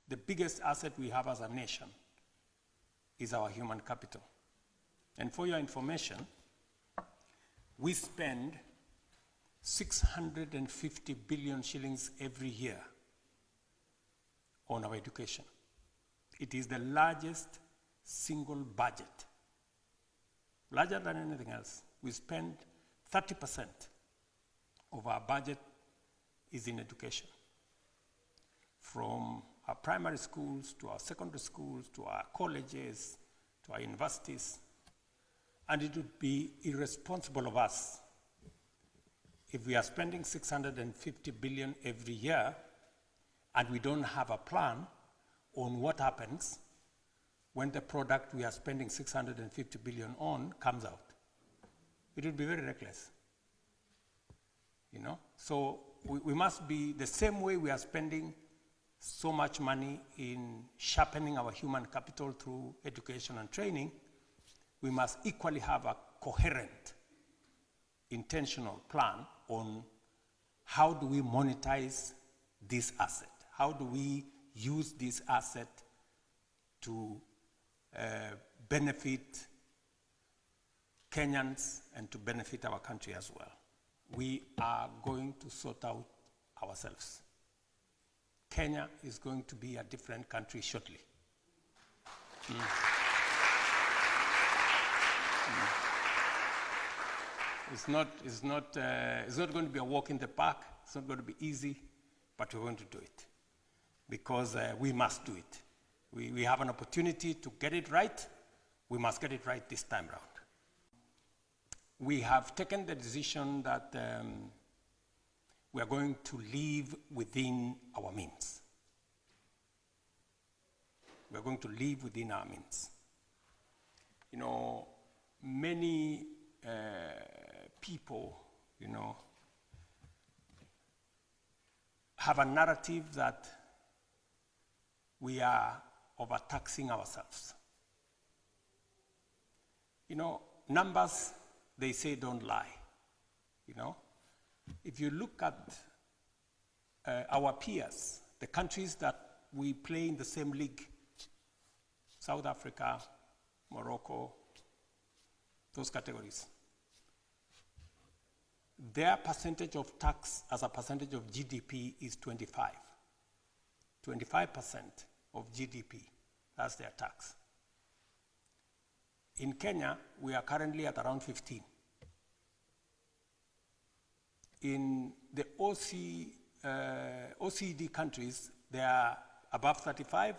the biggest asset we have as a nation is our human capital. And for your information, we spend 650 billion shillings every year on our education. It is the largest single budget, larger than anything else. We spend 30% of our budget is in education. From our primary schools, to our secondary schools, to our colleges, to our universities. And it would be irresponsible of us if we are spending 650 billion every year and we don't have a plan on what happens when the product we are spending 650 billion on comes out. It would be very reckless. You know? So we must be the same way we are spending so much money in sharpening our human capital through education and training. We must equally have a coherent, intentional plan on how do we monetize this asset? How do we use this asset to benefit Kenyans and to benefit our country as well? We are going to sort out ourselves. Kenya is going to be a different country shortly. It's not going to be a walk in the park. It's not going to be easy, but we're going to do it because we must do it. We have an opportunity to get it right. We must get it right this time round. We have taken the decision that we are going to live within our means. We are going to live within our means. You know, many people, you know, have a narrative that we are overtaxing ourselves. You know, numbers, they say don't lie, you know. If you look at our peers, the countries that we play in the same league, South Africa, Morocco, those categories, their percentage of tax as a percentage of GDP is 25. 25% of GDP, that's their tax. In Kenya, we are currently at around 15. In the OECD countries, they are above 35,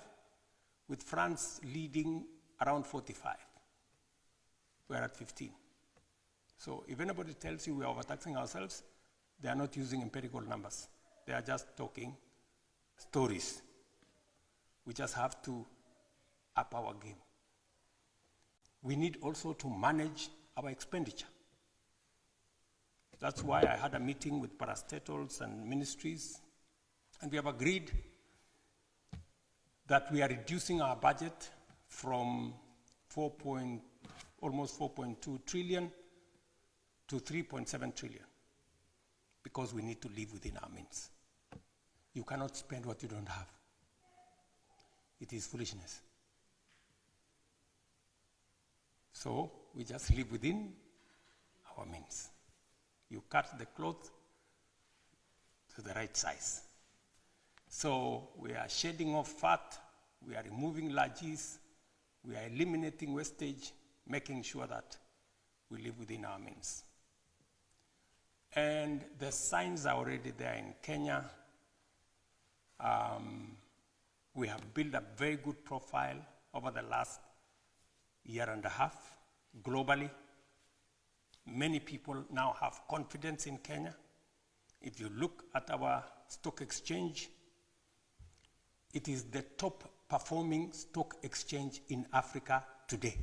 with France leading around 45. We're at 15. So if anybody tells you we are overtaxing ourselves, they are not using empirical numbers. They are just talking stories. We just have to up our game. We need also to manage our expenditure. That's why I had a meeting with parastatals and ministries, and we have agreed that we are reducing our budget from almost 4.2 trillion to 3.7 trillion, because we need to live within our means. You cannot spend what you don't have. It is foolishness. So we just live within our means. You cut the cloth to the right size. So we are shedding off fat, we are removing larges, we are eliminating wastage, making sure that we live within our means. And the signs are already there in Kenya. We have built a very good profile over the last year and a half globally. Many people now have confidence in Kenya. If you look at our stock exchange, it is the top performing stock exchange in Africa today.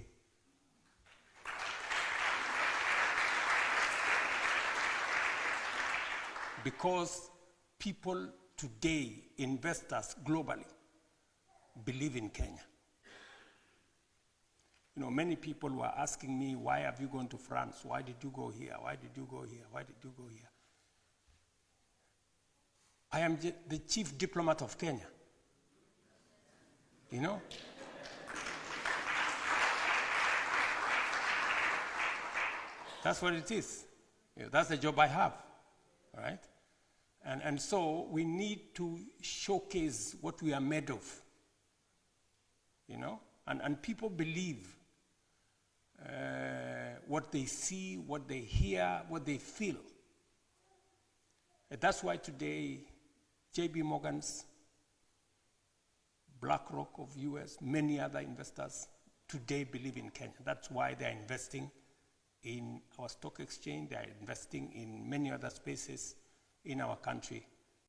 Because people today, investors globally, believe in Kenya. You know, many people were asking me, why have you gone to France? Why did you go here? Why did you go here? Why did you go here? I am the chief diplomat of Kenya. you know? That's what it is. That's the job I have, all right? And so we need to showcase what we are made of, you know? And people believe what they see, what they hear, what they feel. And that's why today, JB Morgan's, BlackRock of US, many other investors today believe in Kenya. That's why they're investing in our stock exchange, they're investing in many other spaces in our country.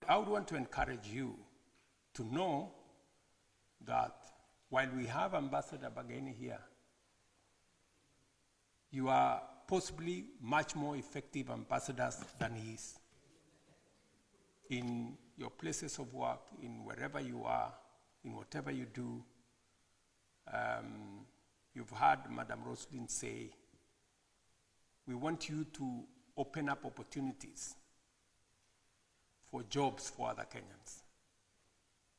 I would want to encourage you to know that while we have Ambassador Bageni here, you are possibly much more effective ambassadors than he is. In your places of work, in wherever you are, in whatever you do, you've heard Madam Roslyn say, we want you to open up opportunities for jobs for other Kenyans,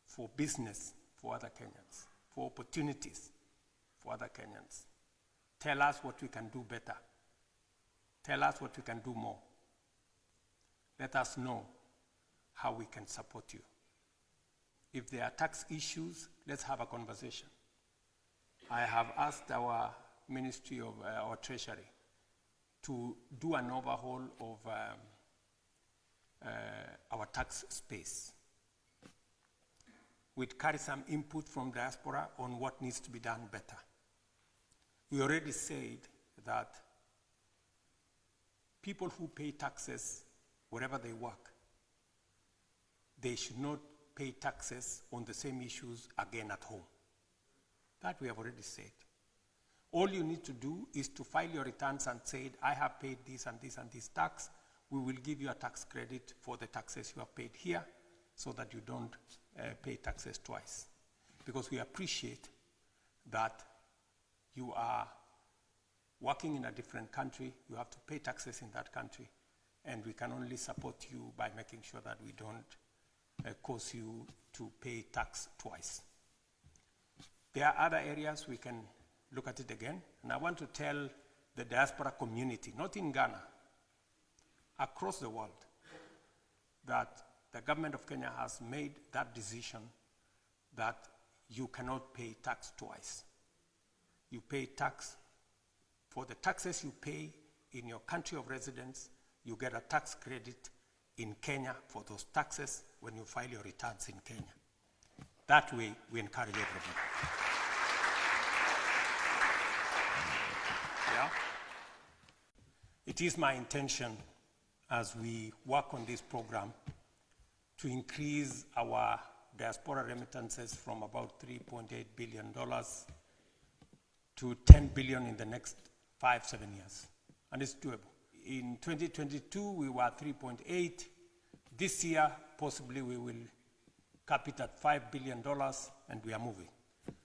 for business for other Kenyans, for opportunities for other Kenyans. Tell us what we can do better. Tell us what we can do more. Let us know how we can support you. If there are tax issues, let's have a conversation. I have asked our Ministry of our Treasury to do an overhaul of our tax space. We'd carry some input from diaspora on what needs to be done better. We already said that people who pay taxes wherever they work, they should not pay taxes on the same issues again at home. That we have already said. All you need to do is to file your returns and say, I have paid this and this and this tax. We will give you a tax credit for the taxes you have paid here so that you don't pay taxes twice. Because we appreciate that you are working in a different country, you have to pay taxes in that country, and we can only support you by making sure that we don't cause you to pay tax twice. There are other areas we can look at it again, and I want to tell the diaspora community, not in Ghana, across the world, that the government of Kenya has made that decision that you cannot pay tax twice. You pay tax for the taxes you pay in your country of residence, you get a tax credit in Kenya for those taxes when you file your returns in Kenya. That way, we encourage everybody. Yeah? It is my intention as we work on this program to increase our diaspora remittances from about $3.8 billion to $10 billion in the next 5-7 years. And it's doable. In 2022, we were at 3.8. This year, possibly we will cap it at $5 billion, and we are moving.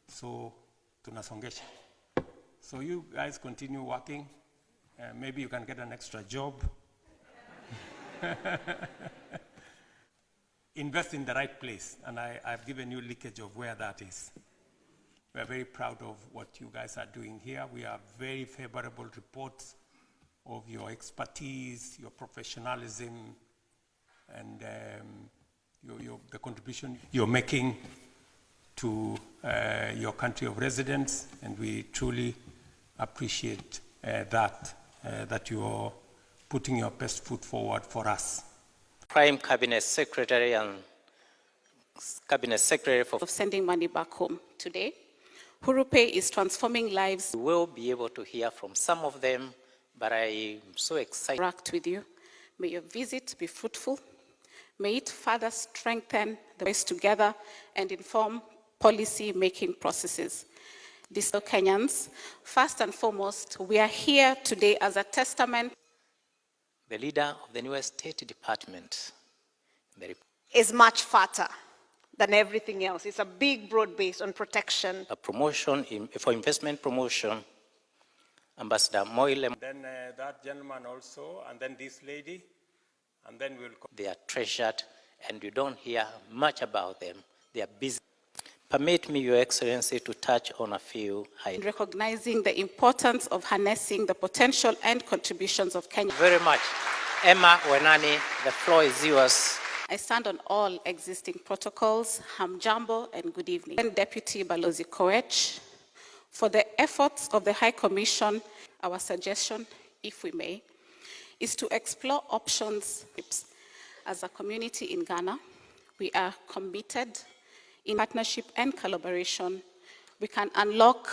So, tunasongesha. So you guys continue working. Maybe you can get an extra job. Invest in the right place, and I've given you leakage of where that is. We are very proud of what you guys are doing here. We have very favorable reports of your expertise, your professionalism, and the contribution you're making to your country of residence, and we truly appreciate that you're putting your best foot forward for us. Prime Cabinet Secretary and Cabinet Secretary for sending money back home today. Uhuru Pay is transforming lives. We will be able to hear from some of them, but I'm so excited to interact with you. May your visit be fruitful. May it further strengthen the ways together and inform policy-making processes. These are Kenyans. First and foremost, we are here today as a testament. The leader of the new State Department is much fatter than everything else. It's a big, broad base on protection. A promotion for investment promotion, Ambassador Moile. Then that gentleman also, and then this lady, and then we'll... They are treasured, and you don't hear much about them. They are busy. Permit me, Your Excellency, to touch on a few items. Recognizing the importance of harnessing the potential and contributions of Kenya. Very much. Emma Wenani, the floor is yours. I stand on all existing protocols. Hamjambo and good evening. And Deputy Balozi Koech, for the efforts of the High Commission, our suggestion, if we may, is to explore options. As a community in Ghana, we are committed in partnership and collaboration. We can unlock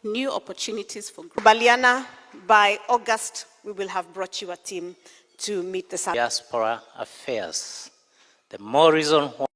new opportunities for growth. Baliana, by August, we will have brought you a team to meet the Diaspora affairs. The more reason why